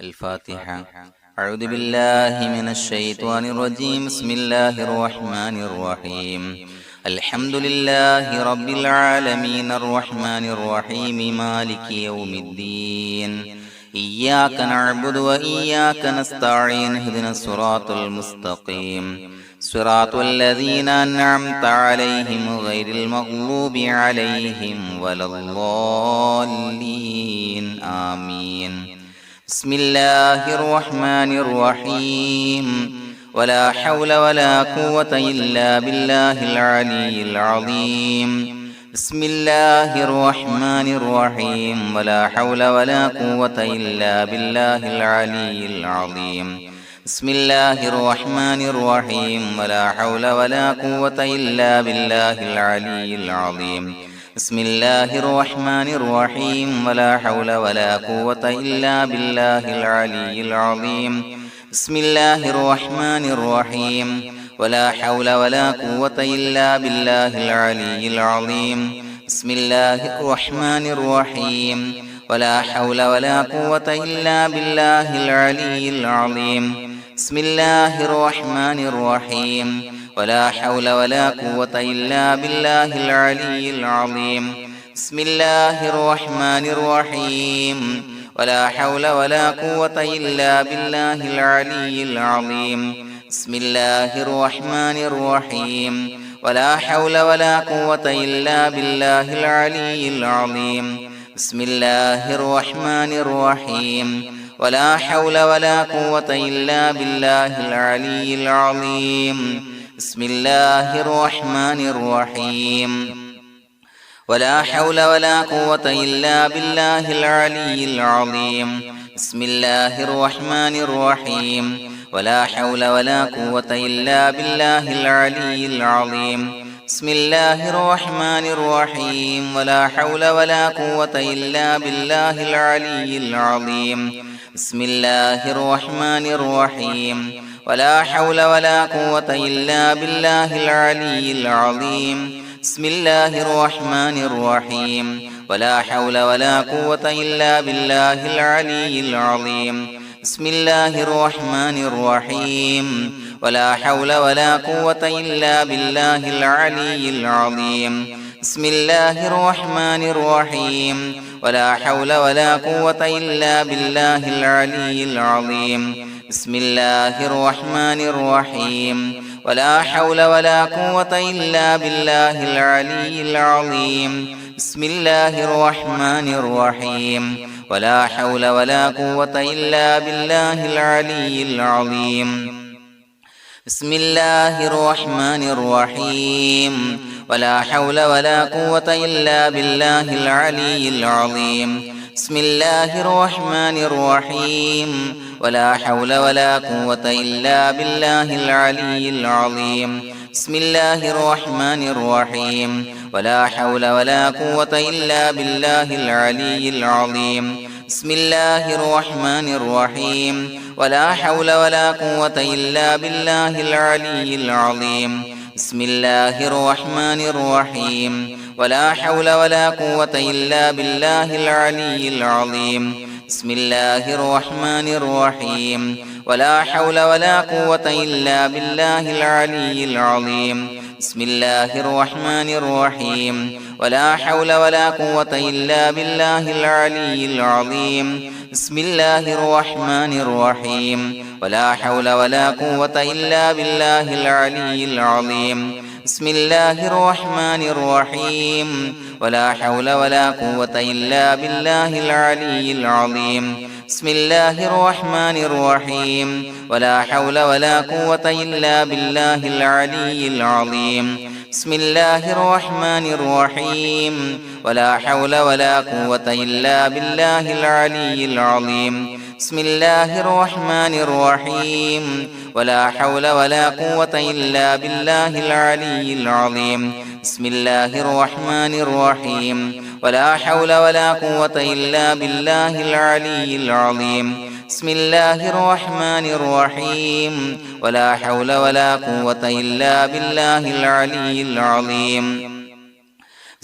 الفاتحة. أعوذ بالله من الشيطان الرجيم. بسم الله الرحمن الرحيم. الحمد لله رب العالمين الرحمن الرحيم مالك يوم الدين. إياك نعبد وإياك نستعين. اهدنا الصراط المستقيم صراط الذين أنعمت عليهم غير المغضوب عليهم ولا الضالين. آمين. بسم الله الرحمن الرحيم. ولا حول ولا قوة إلا بالله العلي العظيم. بسم الله الرحمن الرحيم. ولا حول ولا قوة إلا بالله العلي العظيم. بسم الله الرحمن الرحيم. ولا حول ولا قوة إلا بالله العلي العظيم. بسم الله الرحمن الرحيم. ولا حول ولا قوة إلا بالله العلي العظيم. بسم الله الرحمن الرحيم. ولا حول ولا قوة إلا بالله العلي العظيم. بسم الله الرحمن الرحيم. ولا حول ولا قوة إلا بالله العلي العظيم. بسم الله الرحمن الرحيم. ولا حول ولا قوة إلا بالله العلي العظيم. بسم الله الرحمن الرحيم. ولا حول ولا قوة إلا بالله العلي العظيم. بسم الله الرحمن الرحيم. ولا حول ولا قوة إلا بالله العلي العظيم. بسم الله الرحمن الرحيم. ولا حول ولا قوة إلا بالله العلي العظيم. بسم الله الرحمن الرحيم. ولا حول ولا قوة إلا بالله العلي العظيم. بسم الله الرحمن الرحيم. ولا حول ولا قوة إلا بالله العلي العظيم. بسم الله الرحمن الرحيم. ولا حول ولا قوة إلا بالله العلي العظيم. بسم الله الرحمن الرحيم. ولا حول ولا قوة إلا بالله العلي العظيم. بسم الله الرحمن الرحيم. ولا حول ولا قوة إلا بالله العلي العظيم. بسم الله الرحمن الرحيم. ولا حول ولا قوة إلا بالله العلي العظيم. بسم الله الرحمن الرحيم. ولا حول ولا قوة إلا بالله العلي العظيم. بسم الله الرحمن الرحيم. ولا حول ولا قوة إلا بالله العلي العظيم. بسم الله الرحمن الرحيم. ولا حول ولا قوة إلا بالله العلي العظيم. بسم الله الرحمن الرحيم. ولا حول ولا قوة إلا بالله العلي العظيم. بسم الله الرحمن الرحيم. ولا حول ولا قوة إلا بالله العلي العظيم. بسم الله الرحمن الرحيم. ولا حول ولا قوة إلا بالله العلي العظيم. بسم الله الرحمن الرحيم. ولا حول ولا قوة إلا بالله العلي العظيم. بسم الله الرحمن الرحيم. ولا حول ولا قوة إلا بالله العلي العظيم. بسم الله الرحمن الرحيم. ولا حول ولا قوة إلا بالله العلي العظيم. بسم الله الرحمن الرحيم. ولا حول ولا قوة إلا بالله العلي العظيم. بسم الله الرحمن الرحيم. ولا حول ولا قوة إلا بالله العلي العظيم. بسم الله الرحمن الرحيم. ولا حول ولا قوة إلا بالله العلي العظيم. بسم الله الرحمن الرحيم. ولا حول ولا قوة إلا بالله العلي العظيم. بسم الله الرحمن الرحيم. ولا حول ولا قوة إلا بالله العلي العظيم. بسم الله الرحمن الرحيم. ولا حول ولا قوة إلا بالله العلي العظيم. بسم الله الرحمن الرحيم. ولا حول ولا قوة إلا بالله العلي العظيم. بسم الله الرحمن الرحيم. ولا حول ولا قوة إلا بالله العلي العظيم.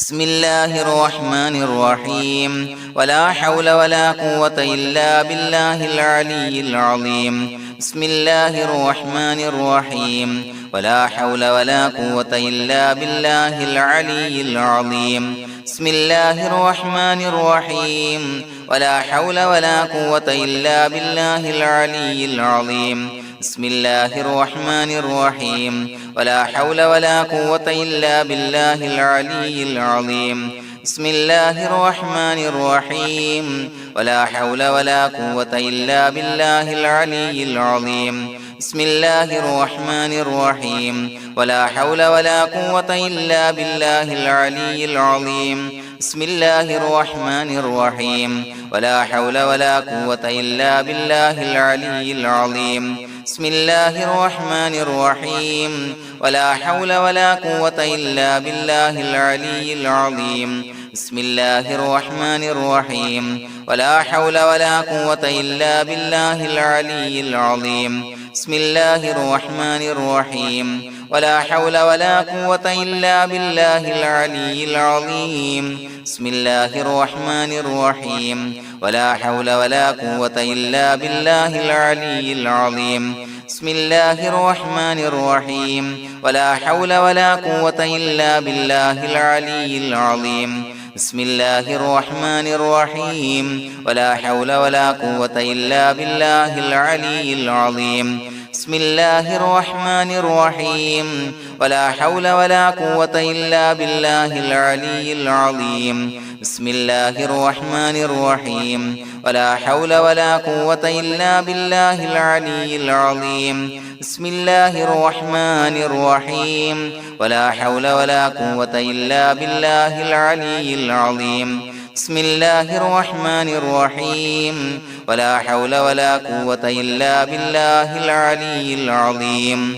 بسم الله الرحمن الرحيم ولا حول ولا قوة إلا بالله العلي العظيم بسم الله الرحمن الرحيم ولا حول ولا قوة إلا بالله العلي العظيم بسم الله الرحمن الرحيم ولا حول ولا قوة إلا بالله العلي العظيم بسم الله الرحمن الرحيم ولا حول ولا قوة إلا بالله العلي العظيم بسم الله الرحمن الرحيم ولا حول ولا قوة إلا بالله العلي العظيم بسم الله الرحمن الرحيم ولا حول ولا قوة إلا بالله العلي العظيم بسم الله الرحمن الرحيم ولا حول ولا قوة إلا بالله العلي العظيم بسم الله الرحمن الرحيم ولا حول ولا قوة إلا بالله العلي العظيم بسم الله الرحمن الرحيم ولا حول ولا قوة إلا بالله العلي العظيم بسم الله الرحمن الرحيم ولا حول ولا قوة إلا بالله العلي العظيم بسم الله الرحمن الرحيم ولا حول ولا قوة إلا بالله العلي العظيم بسم الله الرحمن الرحيم ولا حول ولا قوة إلا بالله العلي العظيم بسم الله الرحمن الرحيم ولا حول ولا قوة إلا بالله العلي العظيم بسم الله الرحمن الرحيم ولا حول ولا قوة إلا بالله العلي العظيم بسم الله الرحمن الرحيم ولا حول ولا قوة إلا بالله العلي العظيم بسم الله الرحمن الرحيم ولا حول ولا قوة إلا بالله العلي العظيم بسم الله الرحمن الرحيم ولا حول ولا قوة إلا بالله العلي العظيم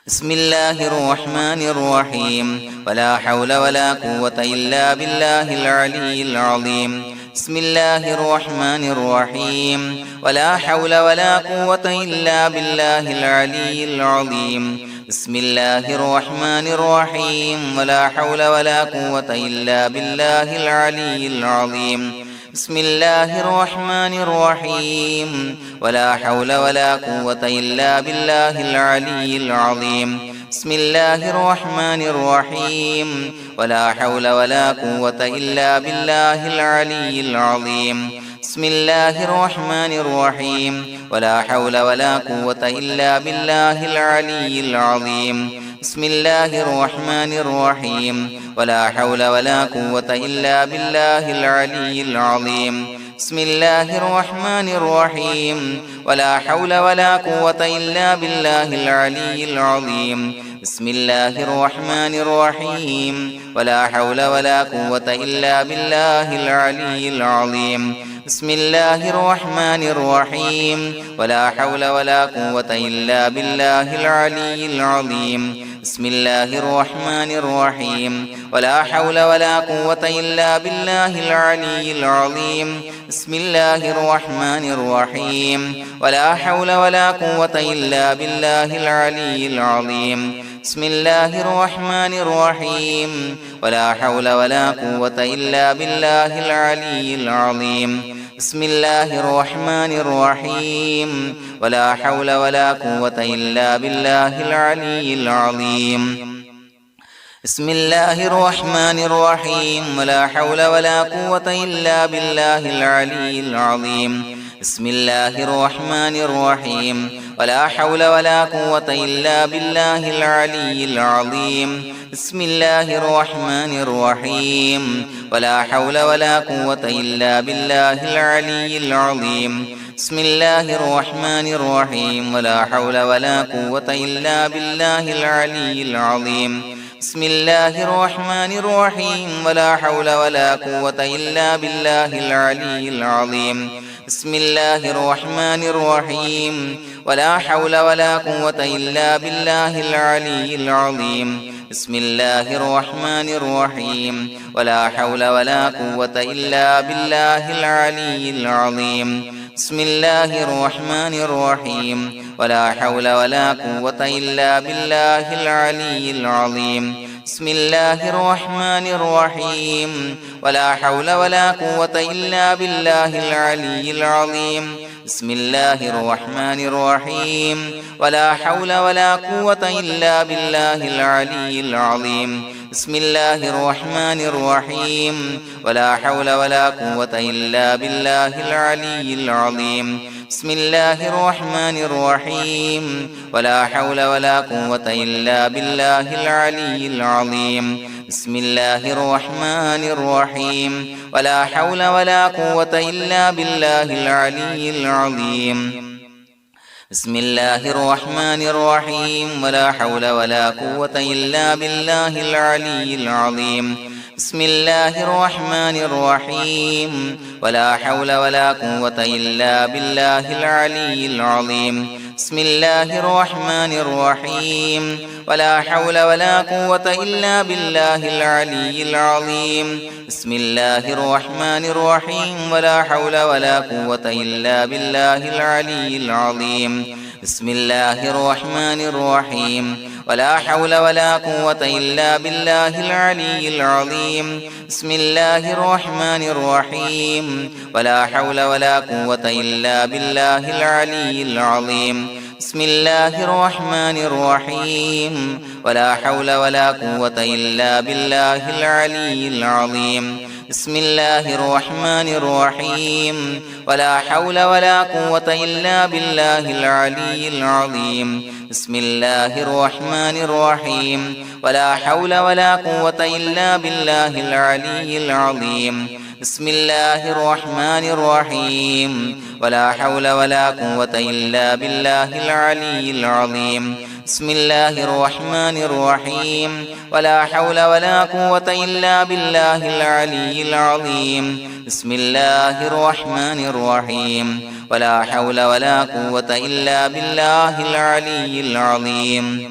بسم الله الرحمن الرحيم ولا حول ولا قوة إلا بالله العلي العظيم بسم الله الرحمن الرحيم ولا حول ولا قوة إلا بالله العلي العظيم بسم الله الرحمن الرحيم ولا حول ولا قوة إلا بالله العلي العظيم بسم الله الرحمن الرحيم ولا حول ولا قوة إلا بالله العلي العظيم بسم الله الرحمن الرحيم ولا حول ولا قوة إلا بالله العلي العظيم بسم الله الرحمن الرحيم ولا حول ولا قوة إلا بالله العلي العظيم بسم الله الرحمن الرحيم ولا حول ولا قوة إلا بالله العلي العظيم بسم الله الرحمن الرحيم ولا حول ولا قوة إلا بالله العلي العظيم بسم الله الرحمن الرحيم ولا حول ولا قوة إلا بالله العلي العظيم بسم الله الرحمن الرحيم ولا حول ولا قوة إلا بالله العلي العظيم بسم الله الرحمن الرحيم ولا حول ولا قوة إلا بالله العلي العظيم بسم الله الرحمن الرحيم ولا حول ولا قوة إلا بالله العلي العظيم بسم الله الرحمن الرحيم ولا حول ولا قوة إلا بالله العلي العظيم بسم الله الرحمن الرحيم ولا حول ولا قوة إلا بالله العلي العظيم بسم الله الرحمن الرحيم ولا حول ولا قوة إلا بالله العلي العظيم بسم الله الرحمن الرحيم ولا حول ولا قوة إلا بالله العلي العظيم بسم الله الرحمن الرحيم ولا حول ولا قوة إلا بالله العلي العظيم بسم الله الرحمن الرحيم ولا حول ولا قوة إلا بالله العلي العظيم بسم الله الرحمن الرحيم ولا حول ولا قوة إلا بالله العلي العظيم بسم الله الرحمن الرحيم ولا حول ولا قوة إلا بالله العلي العظيم بسم الله الرحمن الرحيم ولا حول ولا قوة إلا بالله العلي العظيم بسم الله الرحمن الرحيم ولا حول ولا قوة إلا بالله العلي العظيم بسم الله الرحمن الرحيم ولا حول ولا قوة إلا بالله العلي العظيم بسم الله الرحمن الرحيم ولا حول ولا قوة إلا بالله العلي العظيم بسم الله الرحمن الرحيم ولا حول ولا قوة إلا بالله العلي العظيم بسم الله الرحمن الرحيم ولا حول ولا قوة إلا بالله العلي العظيم بسم الله الرحمن الرحيم ولا حول ولا قوة إلا بالله العلي العظيم بسم الله الرحمن الرحيم ولا حول ولا قوة إلا بالله العلي العظيم بسم الله الرحمن الرحيم ولا حول ولا قوة إلا بالله العلي العظيم بسم الله الرحمن الرحيم ولا حول ولا قوة إلا بالله العلي العظيم بسم الله الرحمن الرحيم ولا حول ولا قوة إلا بالله العلي العظيم بسم الله الرحمن الرحيم ولا حول ولا قوة إلا بالله العلي العظيم بسم الله الرحمن الرحيم ولا حول ولا قوة إلا بالله العلي العظيم بسم الله الرحمن الرحيم ولا حول ولا قوة إلا بالله العلي العظيم بسم الله الرحمن الرحيم ولا حول ولا قوة إلا بالله العلي العظيم بسم الله الرحمن الرحيم ولا حول ولا قوة إلا بالله العلي العظيم بسم الله الرحمن الرحيم ولا حول ولا قوة إلا بالله العلي العظيم بسم الله الرحمن الرحيم ولا حول ولا قوة إلا بالله العلي العظيم بسم الله الرحمن الرحيم ولا حول ولا قوة إلا بالله العلي العظيم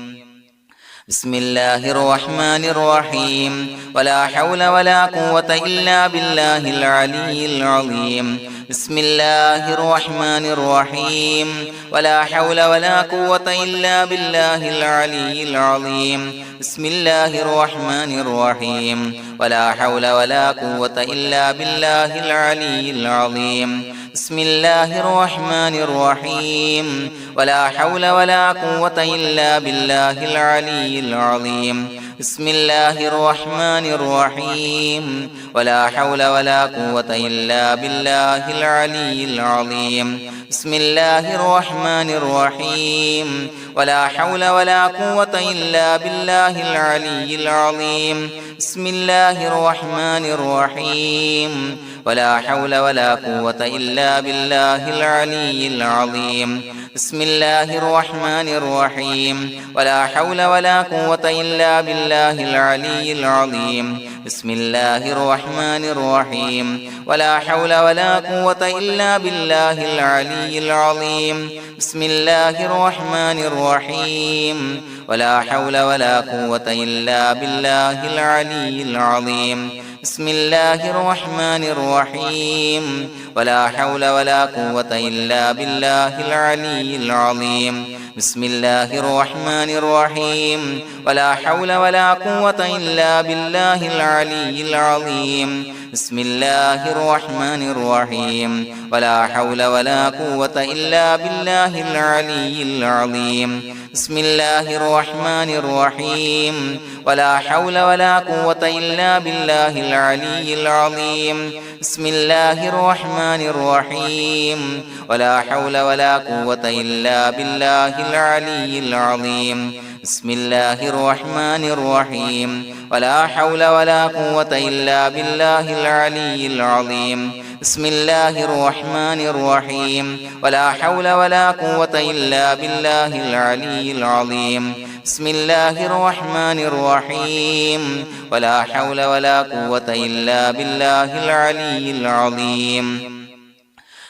بسم الله الرحمن الرحيم ولا حول ولا قوة إلا بالله العلي العظيم بسم الله الرحمن الرحيم ولا حول ولا قوة إلا بالله العلي العظيم بسم الله الرحمن الرحيم ولا حول ولا قوة إلا بالله العلي العظيم بسم الله الرحمن الرحيم ولا حول ولا قوة إلا بالله العلي العظيم بسم الله الرحمن الرحيم ولا حول ولا قوة إلا بالله العلي العظيم بسم الله الرحمن الرحيم ولا حول ولا قوة إلا بالله العلي العظيم بسم الله الرحمن الرحيم ولا حول ولا قوة إلا بالله العلي العظيم بسم الله الرحمن الرحيم ولا حول ولا قوة إلا بالله العلي العظيم بسم الله الرحمن الرحيم ولا حول ولا قوة إلا بالله العلي العظيم بسم الله الرحمن الرحيم ولا حول ولا قوة إلا بالله العلي العظيم بسم الله الرحمن الرحيم ولا حول ولا قوة إلا بالله العلي العظيم بسم الله الرحمن الرحيم ولا حول ولا قوة إلا بالله العلي العظيم بسم الله الرحمن الرحيم ولا حول ولا قوة إلا بالله العلي العظيم بسم الله الرحمن الرحيم ولا حول ولا قوة إلا بالله العلي العظيم بسم الله الرحمن الرحيم ولا حول ولا قوة إلا بالله العلي العظيم بسم الله الرحمن الرحيم ولا حول ولا قوة إلا بالله العلي العظيم بسم الله الرحمن الرحيم ولا حول ولا قوة إلا بالله العلي العظيم بسم الله الرحمن الرحيم ولا حول ولا قوة إلا بالله العلي العظيم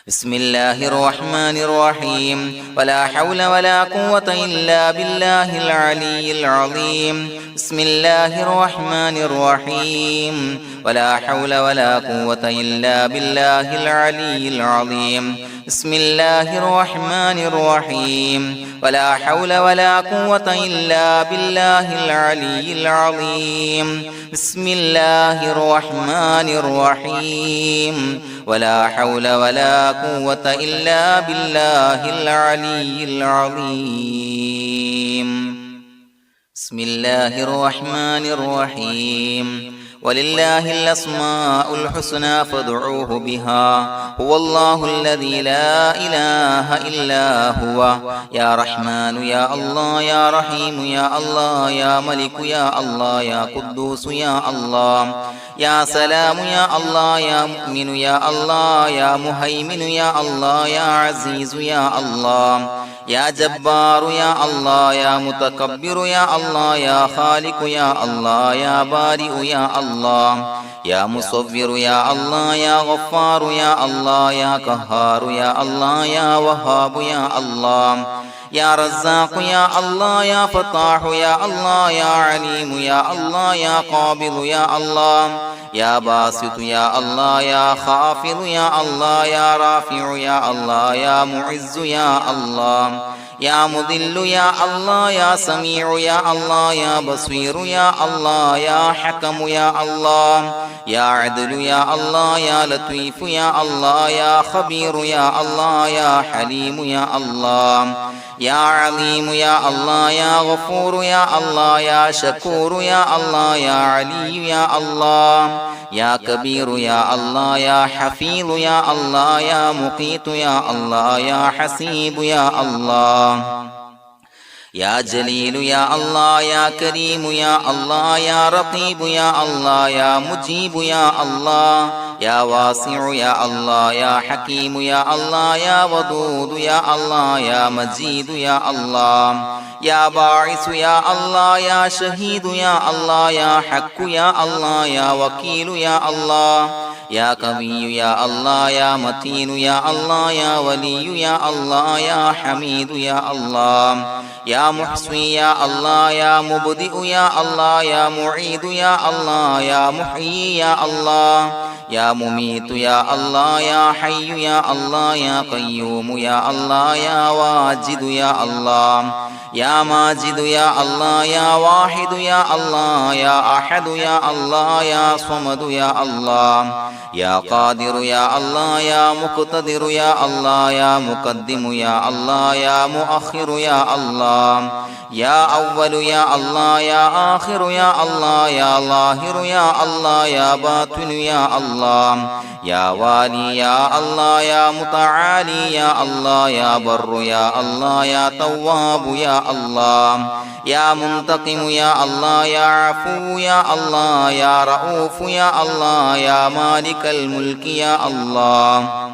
بسم الله الرحمن الرحيم ولا حول ولا قوة إلا بالله العلي العظيم بسم الله الرحمن الرحيم ولا حول ولا قوة إلا بالله العلي العظيم بسم الله الرحمن الرحيم ولا حول ولا قوة إلا بالله العلي العظيم بسم الله الرحمن الرحيم ولا حول ولا قوة إلا بالله العلي العظيم بسم الله الرحمن الرحيم ولله الأسماء الحسنى فادعوه بها هو الله الذي لا إله إلا هو يا رحمن يا الله يا رحيم يا الله يا ملك يا الله يا قدوس يا الله يا سلام يا الله يا مؤمن يا الله يا مهيمن يا الله يا عزيز يا الله يا جبار يا الله يا متكبر يا الله يا خالق يا الله يا بارئ يا الله يا مصور يا الله يا غفار يا الله يا قهار يا الله يا وهاب يا الله يا رزاق يا الله يا فتاح يا الله يا عليم يا الله يا قابض يا الله يا باسط يا الله يا خافض يا الله يا رافع يا الله يا معز يا الله يا مذل يا الله يا سميع يا الله يا بصير يا الله يا حكم يا الله يا عدل يا الله يا لطيف يا الله يا خبير يا الله يا حليم يا الله يا عليم يا الله يا غفور يا الله يا شكور يا الله يا علي يا الله يا كبير يا الله يا حفيظ يا الله يا مقيت يا الله يا حسيب يا الله يا جليل يا الله يا كريم يا الله يا رقيب يا الله يا مجيب يا الله يا واسع يا الله يا حكيم يا الله يا ودود يا الله يا مجيد يا الله يا باعث يا الله يا شهيد يا الله يا حق يا الله يا وكيل يا الله يا قوي يا الله يا متين يا الله يا ولي يا الله يا حميد يا الله يا محصي يا الله يا مبدئ يا الله يا معيد يا الله يا محيي يا الله يا مميت يا الله يا حي يا الله يا قيوم يا الله يا واجد يا الله يا ماجد يا الله يا واحد يا الله يا أحد يا الله يا صمد يا الله يا قادر يا الله يا مقتدر يا الله يا مقدم يا الله يا مؤخر يا الله يا أول يا الله يا آخر يا الله يا ظاهر يا الله يا باطن يا الله يا والي يا الله يا متعالي يا الله يا بر يا الله يا تواب يا الله يا منتقم يا الله يا عفو يا الله يا رؤوف يا الله يا مالك الملك يا الله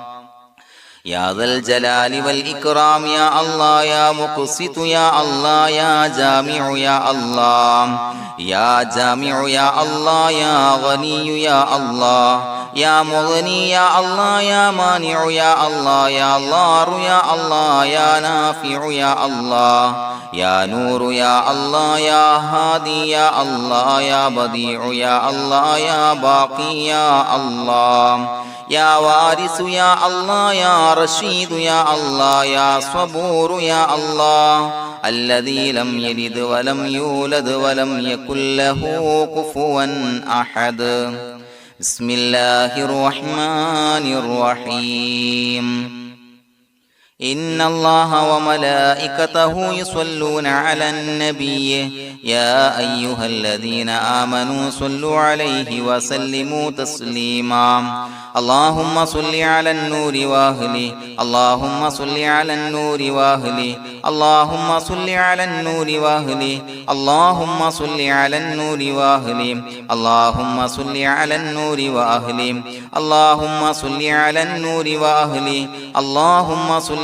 يا ذا الجلال والإكرام يا الله يا مقسط يا الله يا جامع يا الله يا جامع يا الله يا غني يا الله يا مغني يا الله يا مانع يا الله يا ضار يا الله يا نافع يا الله يا نور يا الله يا هادي يا الله يا بديع يا الله يا باقي يا الله يا وارث يا الله يا رشيد يا الله يا صبور يا الله الذي لم يلد ولم يولد ولم يكن له كفوا أحد بسم الله الرحمن الرحيم إن الله وملائكته يصلون على النبي يا أيها الذين آمنوا صلوا عليه وسلموا تسليما اللهم صل على النور وأهله اللهم صل على النور وأهله اللهم صل على النور وأهله اللهم صل على النور وأهله اللهم صل على النور وأهله اللهم صل على النور وأهله اللهم صل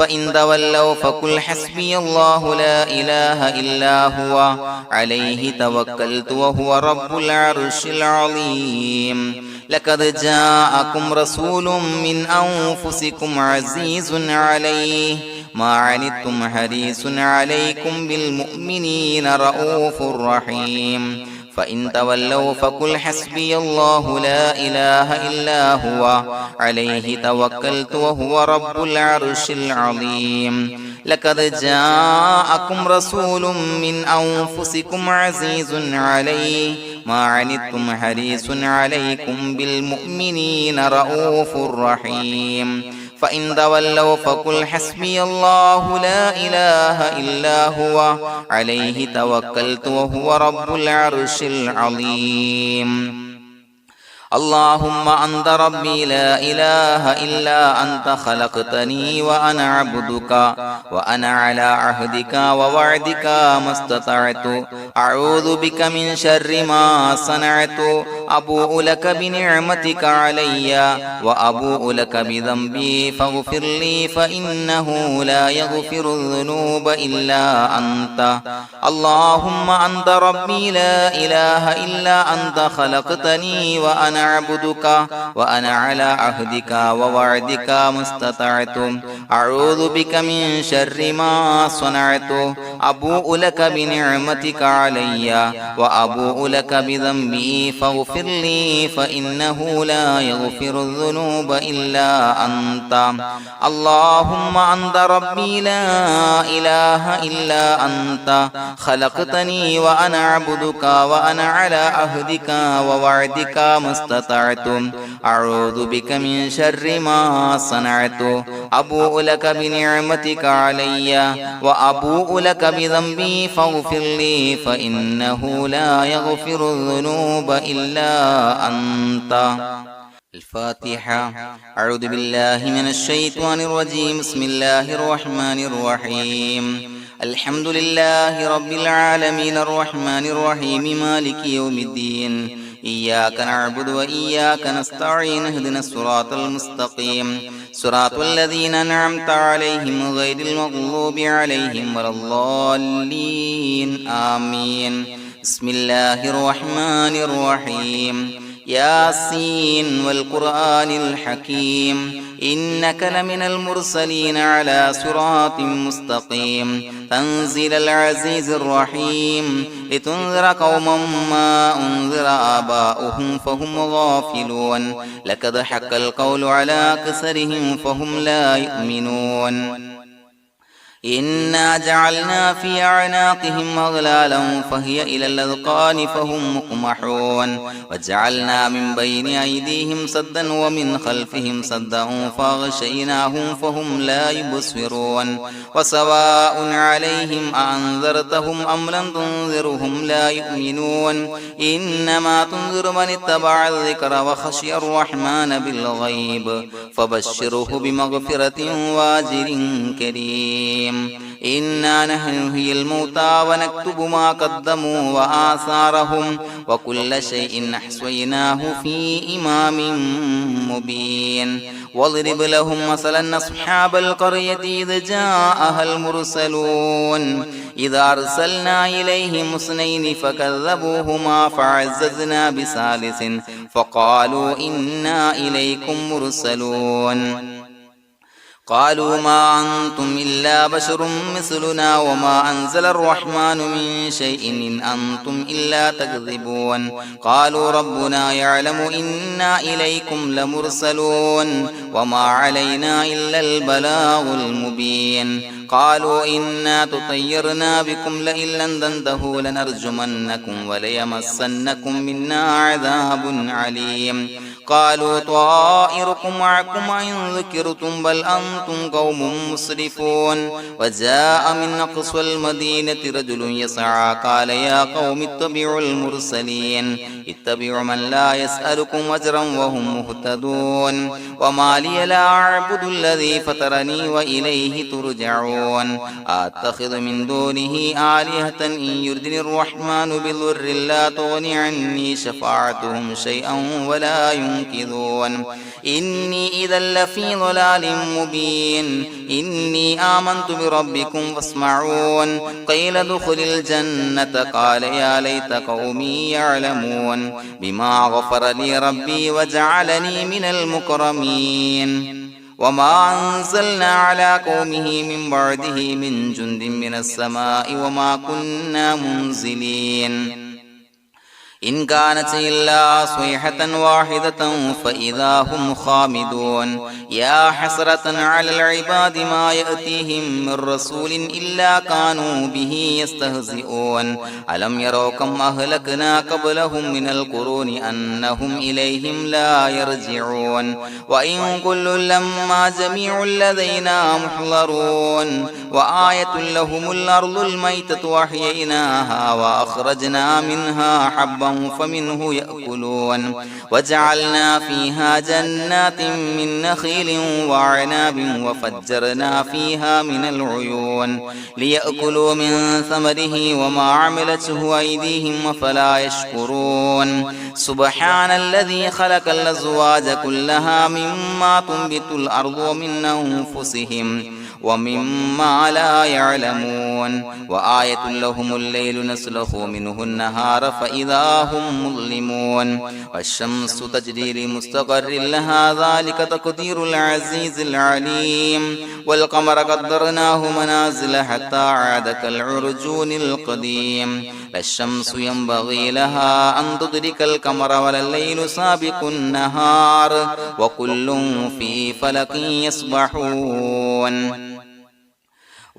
فإن تولوا فقل حسبي الله لا إله إلا هو عليه توكلت وهو رب العرش العظيم لقد جاءكم رسول من أنفسكم عزيز عليه ما عنتم حريص عليكم بالمؤمنين رؤوف رحيم فإن تولوا فقل حسبي الله لا إله إلا هو عليه توكلت وهو رب العرش العظيم لقد جاءكم رسول من أنفسكم عزيز عليه ما عنتم حريص عليكم بالمؤمنين رؤوف رحيم فإن تولوا فقل حسبي الله لا إله إلا هو عليه توكلت وهو رب العرش العظيم اللهم أنت ربي لا إله إلا أنت خلقتني وأنا عبدك وأنا على عهدك ووعدك ما استطعت أعوذ بك من شر ما صنعت أبوء لك بنعمتك علي وأبوء لك بذنبي فاغفر لي فإنه لا يغفر الذنوب إلا أنت اللهم أنت ربي لا إله إلا أنت خلقتني وأنا عبدك وأنا على عهدك ووعدك ما استطعت أعوذ بك من شر ما صنعت أبوء لك بنعمتك علي وأبوء لك بذنبي فاغفر لي فإنه لا يغفر الذنوب إلا أنت اللهم أنت ربي لا إله إلا أنت خلقتني وأنا عبدك وأنا على عهدك ووعدك ما استطعت أعوذ بك من شر ما صنعت أبوء لك بنعمتك علي وأبوء لك بذنبي فاغفر لي فإنه لا يغفر الذنوب إلا أنت الفاتحة أعوذ بالله من الشيطان الرجيم بسم الله الرحمن الرحيم الحمد لله رب العالمين الرحمن الرحيم مالك يوم الدين إياك نعبد وإياك نستعين اهدنا الصراط المستقيم صراط الذين أنعمت عليهم غير المغضوب عليهم ولا الضالين آمين بسم الله الرحمن الرحيم ياسين والقرآن الحكيم إنك لمن المرسلين على صراط مستقيم تنزيل العزيز الرحيم لتنذر قوما ما أنذر آباؤهم فهم غافلون لقد حق القول على أكثرهم فهم لا يؤمنون إنا جعلنا في أعناقهم أغلالا فهي إلى الأذقان فهم مقمحون وجعلنا من بين أيديهم سدا ومن خلفهم سدا فأغشيناهم فهم لا يبصرون وسواء عليهم أأنذرتهم أم لم تنذرهم لا يؤمنون إنما تنذر من اتبع الذكر وخشي الرحمن بالغيب فبشره بمغفرة وأجر كريم إنا نحن نحيي الموتى ونكتب ما قدموا وآثارهم وكل شيء أحصيناه في إمام مبين واضرب لهم مثلا أصحاب القرية إذ جاءها المرسلون إذا أرسلنا إليهم اثنين فكذبوهما فعززنا بثالث فقالوا إنا إليكم مرسلون قالوا ما أنتم إلا بشر مثلنا وما أنزل الرحمن من شيء إن أنتم إلا تكذبون قالوا ربنا يعلم إنا إليكم لمرسلون وما علينا إلا البلاغ المبين قالوا إنا تطيرنا بكم لئن لم تنتهوا لنرجمنكم وليمسنكم منا عذاب عليم قالوا طائركم معكم إن ذكرتم بل أنتم قوم مسرفون وجاء من أقصى المدينة رجل يسعى قال يا قوم اتبعوا المرسلين اتبعوا من لا يسألكم أجرا وهم مهتدون وما لي لا أعبد الذي فطرني وإليه ترجعون أتخذ من دونه آلهة إن يردني الرحمن بضر لا تغني عني شفاعتهم شيئا ولا ينصرون ينكثون إني إذا لفي ضلال مبين إني آمنت بربكم فاسمعون قيل ادخل الجنة قال يا ليت قومي يعلمون بما غفر لي ربي وجعلني من المكرمين وما أنزلنا على قومه من بعده من جند من السماء وما كنا منزلين إن كانت إلا صيحة واحدة فإذا هم خامدون يا حسرة على العباد ما يأتيهم من رسول إلا كانوا به يستهزئون ألم يروا كم أهلكنا قبلهم من القرون أنهم إليهم لا يرجعون وإن كل لما جميع لدينا محضرون وآية لهم الأرض الميتة وأحييناها وأخرجنا منها حبا فمنه يأكلون وجعلنا فيها جنات من نخيل وعناب وفجرنا فيها من العيون ليأكلوا من ثمره وما عملته أيديهم فلا يشكرون سبحان الذي خلق الأزواج كلها مما تنبت الأرض ومن أنفسهم ومما لا يعلمون وآية لهم الليل نسلخ منه النهار فإذا هم مظلمون والشمس تجري لمستقر لها ذلك تقدير العزيز العليم والقمر قدرناه منازل حتى عاد كالعرجون القديم لا الشمس ينبغي لها أن تدرك القمر ولا الليل سابق النهار وكل في فلك يسبحون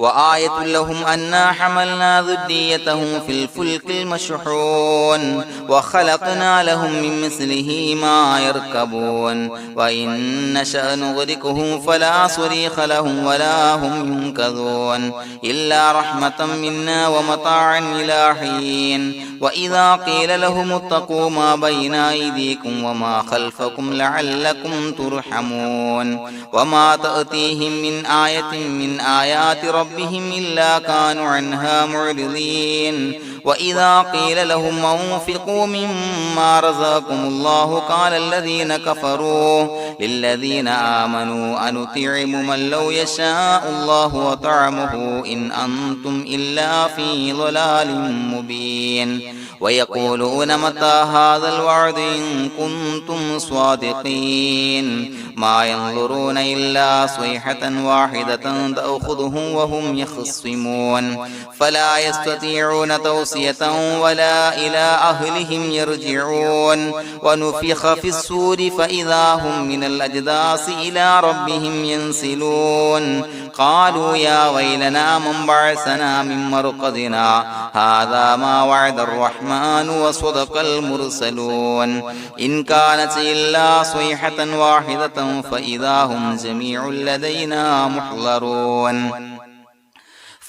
وآية لهم أنا حملنا ذريتهم في الفلك المشحون وخلقنا لهم من مثله ما يركبون وإن نشأ نغرقهم فلا صريخ لهم ولا هم ينقذون إلا رحمة منا ومتاعا إلى حين وإذا قيل لهم اتقوا ما بين أيديكم وما خلفكم لعلكم ترحمون وما تأتيهم من آية من آيات ربهم إلا كانوا عنها معرضين وإذا قيل لهم أنفقوا مما رزقكم الله قال الذين كفروا للذين آمنوا أنطعم من لو يشاء الله وطعمه إن أنتم إلا في ضلال مبين ويقولون متى هذا الوعد إن كنتم صادقين ما ينظرون إلا صيحة واحدة تأخذهم وهم يخصمون فلا يستطيعون توصية ولا إلى أهلهم يرجعون ونفخ في الصور فإذا هم من الأجداث إلى ربهم ينسلون قالوا يا ويلنا من بعثنا من مرقدنا هذا ما وعد الرحمن وصدق المرسلون إن كانت إلا صيحة واحدة فإذا هم جميع لدينا محضرون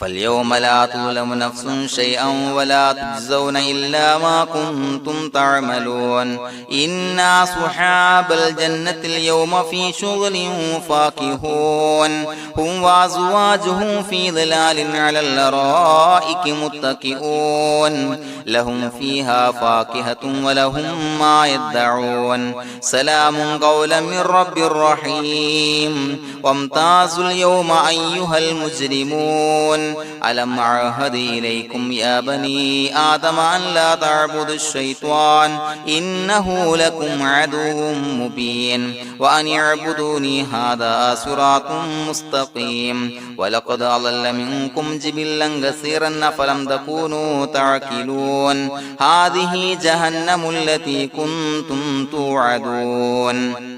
فاليوم لا تظلم نفس شيئا ولا تجزون إلا ما كنتم تعملون إنا أصحاب الجنة اليوم في شغل فاكهون هم وأزواجهم في ظلال على الأرائك متكئون لهم فيها فاكهة ولهم ما يدعون سلام قولا من رب رحيم وامتازوا اليوم أيها المجرمون ألم أعهد إليكم يا بني آدم أن لا تعبدوا الشيطان إنه لكم عدو مبين وأن اعبدوني هذا صراط مستقيم ولقد أضل منكم جبلا كثيرا فلم تكونوا تعقلون هذه جهنم التي كنتم توعدون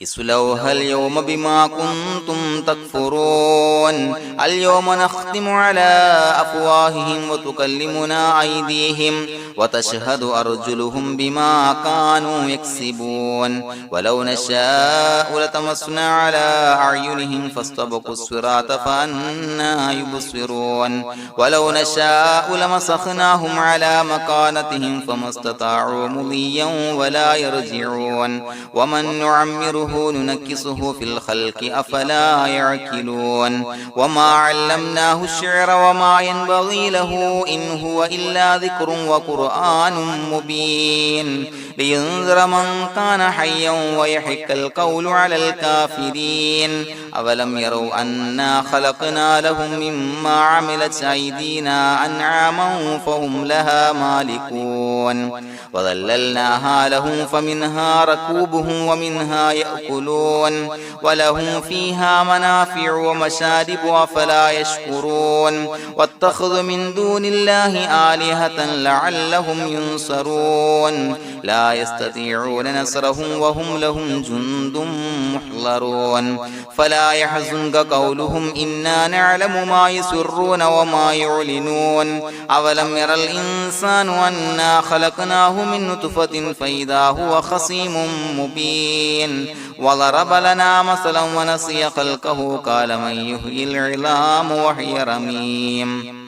اصلوها اليوم بما كنتم تكفرون اليوم نختم على أفواههم وتكلمنا أيديهم وتشهد أرجلهم بما كانوا يكسبون ولو نشاء لتمسنا على أعينهم فاستبقوا الصراط فأنى يبصرون ولو نشاء لمسخناهم على مكانتهم فما استطاعوا مضيا ولا يرجعون ومن نعمره نعمره ننكسه في الخلق أفلا يعقلون وما علمناه الشعر وما ينبغي له إن هو إلا ذكر وقرآن مبين لينذر من كان حيا ويحق القول على الكافرين أولم يروا أنا خلقنا لهم مما عملت أيدينا أنعاما فهم لها مالكون وظللناها لهم فمنها ركوبهم ومنها يأكلون ولهم فيها منافع ومشارب أفلا يشكرون واتخذوا من دون الله آلهة لعلهم ينصرون لا يستطيعون نصرهم وهم لهم جند محضرون فلا يحزنك قولهم إنا نعلم ما يسرون وما يعلنون أولم ير الإنسان أنا خلقناه من نطفة فإذا هو خصيم مبين وضرب لنا مثلا ونسي خلقه قال من يحيي العظام وهي رميم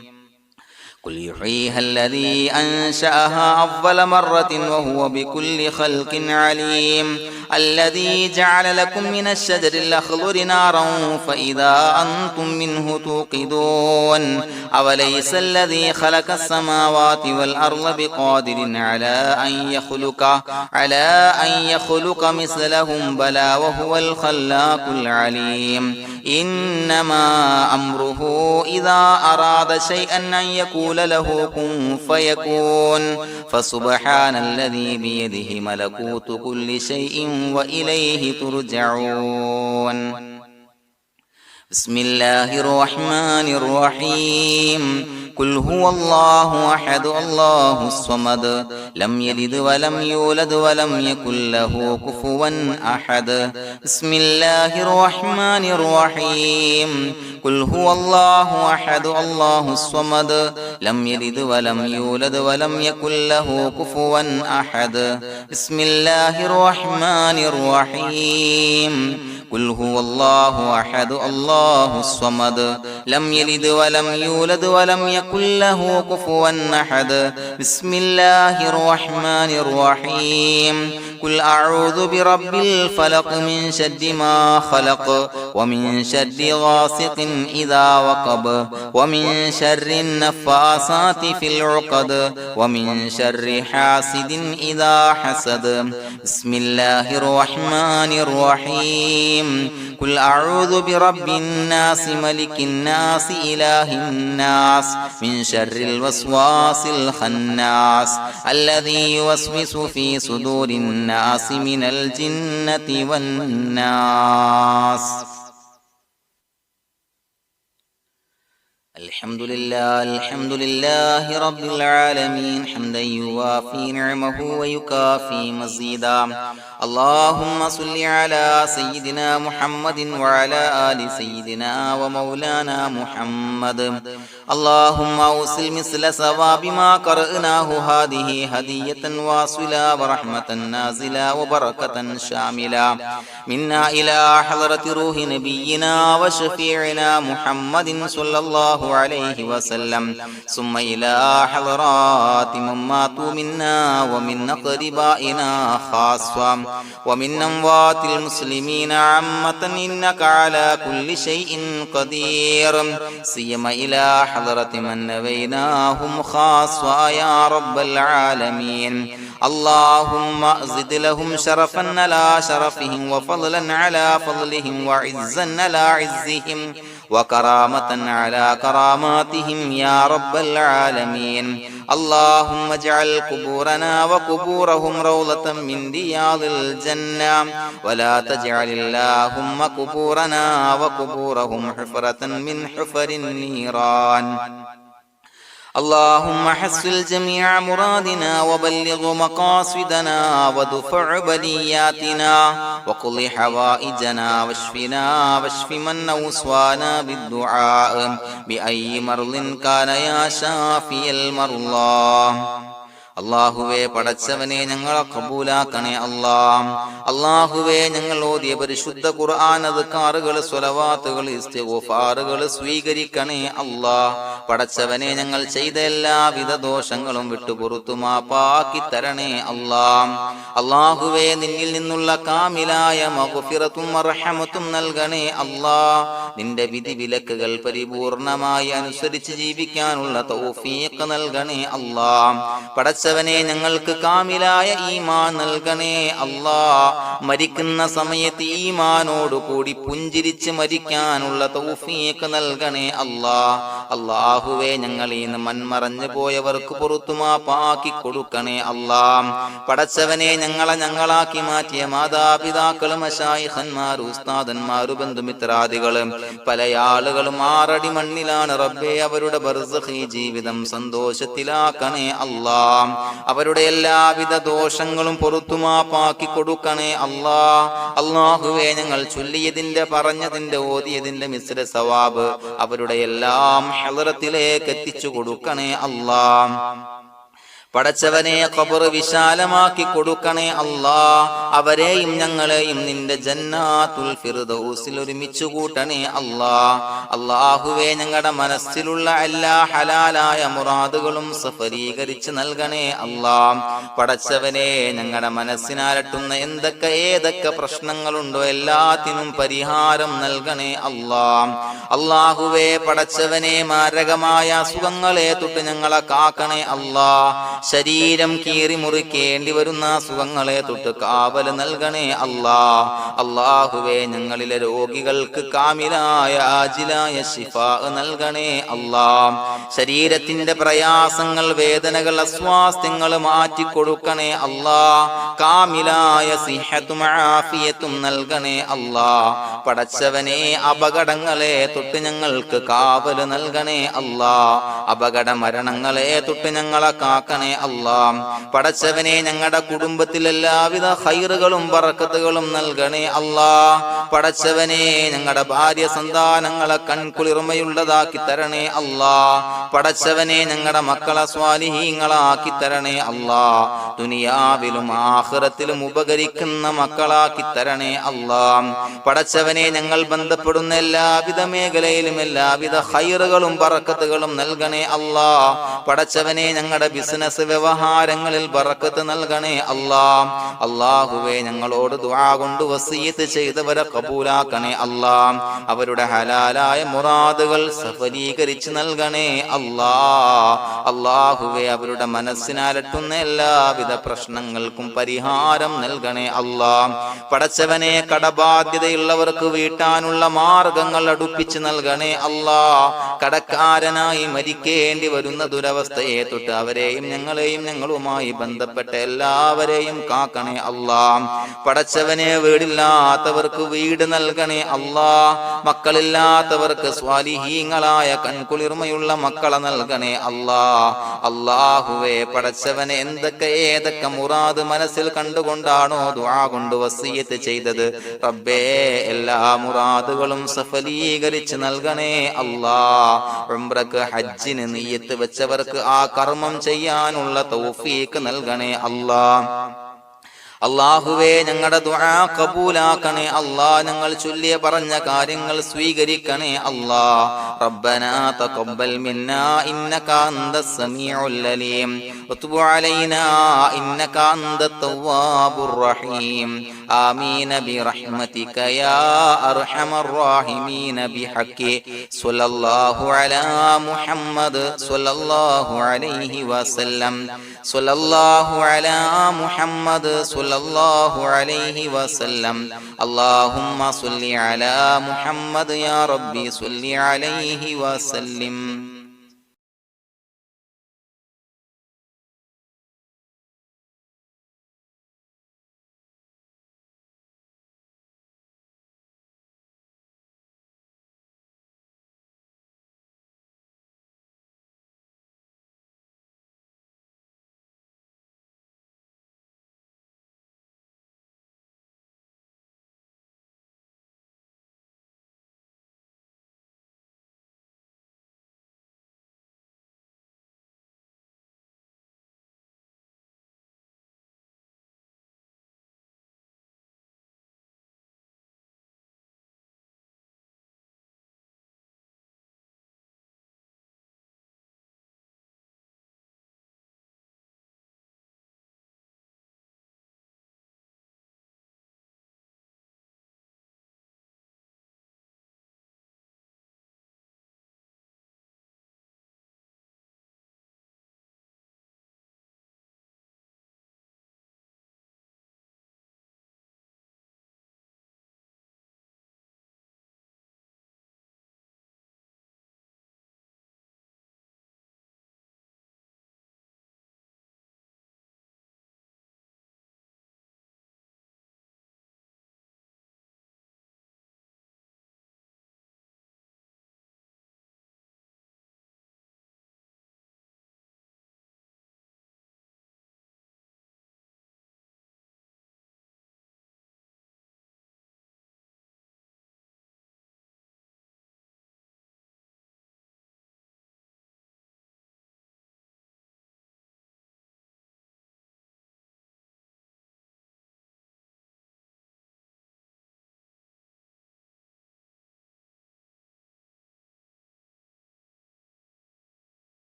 قل يحييها الذي أنشأها أول مرة وهو بكل خلق عليم الذي جعل لكم من الشجر الأخضر نارا فإذا أنتم منه توقدون أوليس الذي خلق السماوات والأرض بقادر على أن يخلق مثلهم بلى وهو الخلاق العليم إنما أمره إذا أراد شيئا أن يقول له كن فيكون فسبحان الذي بيده ملكوت كل شيء وإليه ترجعون بسم الله الرحمن الرحيم قل هو الله أحد الله الصمد لم يلد ولم يولد ولم يكن له كفوا أحد بسم الله الرحمن الرحيم قل هو الله أحد الله الصمد لم يلد ولم يولد ولم يكن له كفوا أحد بسم الله الرحمن الرحيم قل هو الله أحد الله الصمد لم يلد ولم يولد ولم يكن له كفوا أحد بسم الله الرحمن الرحيم قل أعوذ برب الفلق من شر ما خلق ومن شر غاسق إذا وقب ومن شر النفاثات في العقد ومن شر حاسد إذا حسد بسم الله الرحمن الرحيم قل أعوذ برب الناس ملك الناس إله الناس من شر الوسواس الخناس الذي يوسوس في صدور الناس من الجنة والناس الحمد لله رب العالمين حمدا يوافي نعمه ويكافي مزيدا اللهم صل على سيدنا محمد وعلى آل سيدنا ومولانا محمد اللهم أوصل مثل ثواب ما قرأناه هذه هدية واصلة ورحمة نازلة وبركة شاملة منا إلى حضرة روح نبينا وشفيعنا محمد صلى الله عليه وسلم ثم إلى حضرات من ماتوا منا ومن أقربائنا خاصة ومن أموات المسلمين عامة إنك على كل شيء قدير سيما إلى حضرة من نبيناهم خاصة يا رب العالمين اللهم زد لهم شرفا على شرفهم وفضلا على فضلهم وعزا على عزهم وكرامة على كراماتهم يا رب العالمين اللهم اجعل قبورنا وقبورهم روضة من رياض الجنة ولا تجعل اللهم قبورنا وقبورهم حفرة من حفر النيران اللهم حصل جميع مرادنا وبلغ مقاصدنا ودفع بلياتنا وقض حوائجنا واشفنا واشف من أوصانا بالدعاء بأي مرض كان يا شافي المرضى അല്ലാഹുവേ പടച്ചവനെ ഞങ്ങളെ ഖബൂലാക്കണേ അല്ലാ. അല്ലാഹുവേ ഞങ്ങൾ ഓതിയ പരിശുദ്ധ ഖുർആൻ അദ്കാറുകൾ സ്വലവാത്തുകൾ ഇസ്തിഗ്ഫാറുകൾ സ്വീകരിക്കണേ അല്ലാ. പടച്ചവനെ ഞങ്ങൾ ചെയ്ത എല്ലാവിധ ദോഷങ്ങളും വിട്ടുപുറത്തു മാപ്പാക്കി തരണേ അല്ലാ. അല്ലാഹുവേ നിന്നിൽ നിന്നുള്ള കാമിലായ മഗ്ഫിറത്തും റഹ്മത്തും നൽകണേ അല്ലാ. നിന്റെ വിധി വിലക്കുകൾ പരിപൂർണമായി അനുസരിച്ച് ജീവിക്കാനുള്ള തൗഫീഖ് നൽകണേ അല്ലാ. പടച്ചവനെ ഞങ്ങൾക്ക് കാമിലായ ഈമാൻ നൽകണേ അല്ലാ. മരിക്കുന്ന സമയത്ത് ഈമാനോട് കൂടി പുഞ്ചിരിച്ച് മരിക്കാനുള്ള തൗഫീഖ് നൽകണേ അല്ലാ. അല്ലാഹുവേ ഞങ്ങളിൽ നിന്ന് മൺമറഞ്ഞു പോയവർക്ക് പുറത്തു മാപ്പാക്കി കൊടുക്കണേ അല്ലാ. പടച്ചവനെ ഞങ്ങളാക്കി മാറ്റിയ മാതാപിതാക്കളും മശായിഖന്മാരും ഉസ്താദന്മാരും ബന്ധുമിത്രാദികളും പല ആളുകളും 6 അടി മണ്ണിലാണ് റബ്ബേ. അവരുടെ ബർസഖി ജീവിതം സന്തോഷത്തിലാക്കണേ അല്ലാ. അവരുടെ എല്ലാവിധ ദോഷങ്ങളും പുറത്തു മാപ്പാക്കി കൊടുക്കണേ അല്ലാ. അല്ലാഹുവേ ഞങ്ങൾ ചൊല്ലിയതിന്റെ പറഞ്ഞതിന്റെ ഓതിയതിന്റെ മിശ്ര സവാബ് അവരുടെ എല്ലാം ഹളറത്തിലേക്ക് എത്തിച്ചു കൊടുക്കണേ അല്ലാ. പടച്ചവനെ ഖബർ വിശാലമാക്കി കൊടുക്കണേ അല്ലാ. അവരെയും ഞങ്ങളെയും നിന്റെ ജന്നാത്തുൽ ഫിർദൗസിൽ ഒരുമിച്ച് കൂട്ടണേ അല്ലാ. അല്ലാഹുവേ ഞങ്ങളുടെ മനസ്സിലുള്ള എല്ലാ ഹലാലായ മുറാദുകളും സഫലീകരിച്ച് നൽകണേ അല്ലാ. പടച്ചവനെ ഞങ്ങളുടെ മനസ്സിനാലട്ടുന്ന ഏതൊക്കെ പ്രശ്നങ്ങളുണ്ടോ എല്ലാത്തിനും പരിഹാരം നൽകണേ അല്ലാ. അല്ലാഹുവേ പടച്ചവനെ മാരകമായ അസുഖങ്ങളെ തൊട്ട് ഞങ്ങളെ കാക്കണേ അല്ലാ. ശരീരം കീറി മുറിക്കേണ്ടി വരുന്ന അസുഖങ്ങളെ തൊട്ട് കാവല് നൽകണേ അല്ലാ. അല്ലാഹുവേ ഞങ്ങളിലെ രോഗികൾക്ക് കാമിലായ ആജിലായ ശിഫാ നൽകണേ അല്ലാ. ശരീരത്തിന്റെ പ്രയാസങ്ങൾ വേദനകൾ അസ്വാസ്ഥ്യങ്ങൾ മാറ്റിക്കൊടുക്കണേ അല്ലാ. കാമിലായ സിഹത്തും ആഫിയത്തും നൽകണേ അല്ലാ. പടച്ചവനെ അപകടങ്ങളെ തൊട്ട് ഞങ്ങൾക്ക് കാവല് നൽകണേ അല്ലാ. അപകട മരണങ്ങളെ തൊട്ട് ഞങ്ങളെ കാക്കണേ അല്ലാ. പടച്ചവനെ ഞങ്ങളുടെ കുടുംബത്തിൽ എല്ലാവിധ ഖൈറുകളും ബറക്കത്തുകളും നൽകണേ അല്ലാ. പടച്ചവനെ ഞങ്ങളുടെ ഭാര്യ സന്താനങ്ങളെ കൺകുളിർമയുള്ളതാക്കി തരണേ അല്ലാ. പടച്ചവനെ ഞങ്ങളുടെ മക്കളെ സ്വാലിഹീങ്ങളാക്കി തരണേ അല്ലാ. ദുനിയാവിലും ആഖിറത്തിലും ഉപകരിക്കുന്ന മക്കളാക്കി തരണേ അല്ലാ. പടച്ചവനെ ഞങ്ങൾ ബന്ധപ്പെടുന്ന എല്ലാവിധ മേഖലയിലും എല്ലാവിധ ഖൈറുകളും ബറക്കത്തുകളും നൽകണേ അല്ലാ. പടച്ചവനെ ഞങ്ങളുടെ ബിസിനസ് വ്യവഹാരങ്ങളിൽ ബറക്കത്ത് നൽകണേ അല്ലാ. അല്ലാഹുവേ ഞങ്ങളോട് ദുആ കൊണ്ട് വസിയത്ത് ചെയ്തവരെ കബൂലാക്കണേ അല്ലാ. അവരുടെ ഹലാലായ മുറാദുകൾ സഫലീകരിച്ച് നൽകണേ അല്ലാ. അല്ലാഹുവേ അവരുടെ മനസ്സിനാലട്ടുന്ന എല്ലാവിധ പ്രശ്നങ്ങൾക്കും പരിഹാരം നൽകണേ അല്ലാ. പടച്ചവനെ കടബാധ്യതയുള്ളവർക്ക് വീട്ടാനുള്ള മാർഗങ്ങൾ അടുപ്പിച്ച് നൽകണേ അല്ലാ. കടക്കാരനായി മരിക്കേണ്ടി വരുന്ന ദുരവസ്ഥയെ തൊട്ട് അവരെയും ഞങ്ങളെയും ഞങ്ങളുമായി ബന്ധപ്പെട്ട എല്ലാവരെയും കാക്കണേ അല്ലാ. പടച്ചവനെ വീടില്ലാത്തവർക്ക് വീട് നൽകണേ അല്ലാ. മക്കളില്ലാത്തവർക്ക് സ്വാലിഹീങ്ങളായ കൺകുളിർമയുള്ള മക്കളെ നൽകണേ അല്ലാ. അല്ലാഹുവേ പടച്ചവനെ ഏതൊക്കെ മുറാദ് മനസ്സിൽ കണ്ടുകൊണ്ടാണോ ദുആ കൊണ്ട് വസിയത്ത് ചെയ്തത് റബ്ബേ എല്ലാ മുറാദുകളും സഫലീകരിച്ച് നൽകണേ അല്ലാ. ഉംറക്ക് ഹജ്ജിന് നിയ്യത്ത് വെച്ചവർക്ക് ആ കർമ്മം ചെയ്യാനുള്ള തൗഫീഖ് നൽകണേ അല്ലാ. അല്ലാഹുവേ ഞങ്ങളുടെ ദുആ ഖബൂലാക്കണേ അല്ലാ. ഞങ്ങൾ ചൊല്ലിയ പറഞ്ഞ കാര്യങ്ങൾ സ്വീകരിക്കണേ അല്ലാ. റബ്ബനാ തഖബ്ബൽ മിന്നാ ഇന്നക അന്തസ് സമീഉൽ അലീം വതുബ് അലൈനാ ഇന്നക അന്തത് തവ്വാബുർ റഹീം. ആമീൻ ബിറഹ്മതിക യാ അർഹമർ റഹീമീൻ ബിഹഖി സ്വല്ലല്ലാഹു അലാ മുഹമ്മദ് സ്വല്ലല്ലാഹു അലൈഹി വസല്ലം. സ്വല്ലല്ലാഹു അലാ മുഹമ്മദ് സ്വല്ലല്ലാഹു അലൈഹി വസല്ലം. അല്ലാഹുമ്മ സ്വല്ലി അലാ മുഹമ്മദ് യാ റബ്ബി സ്വല്ലി അലൈഹി വസല്ലം.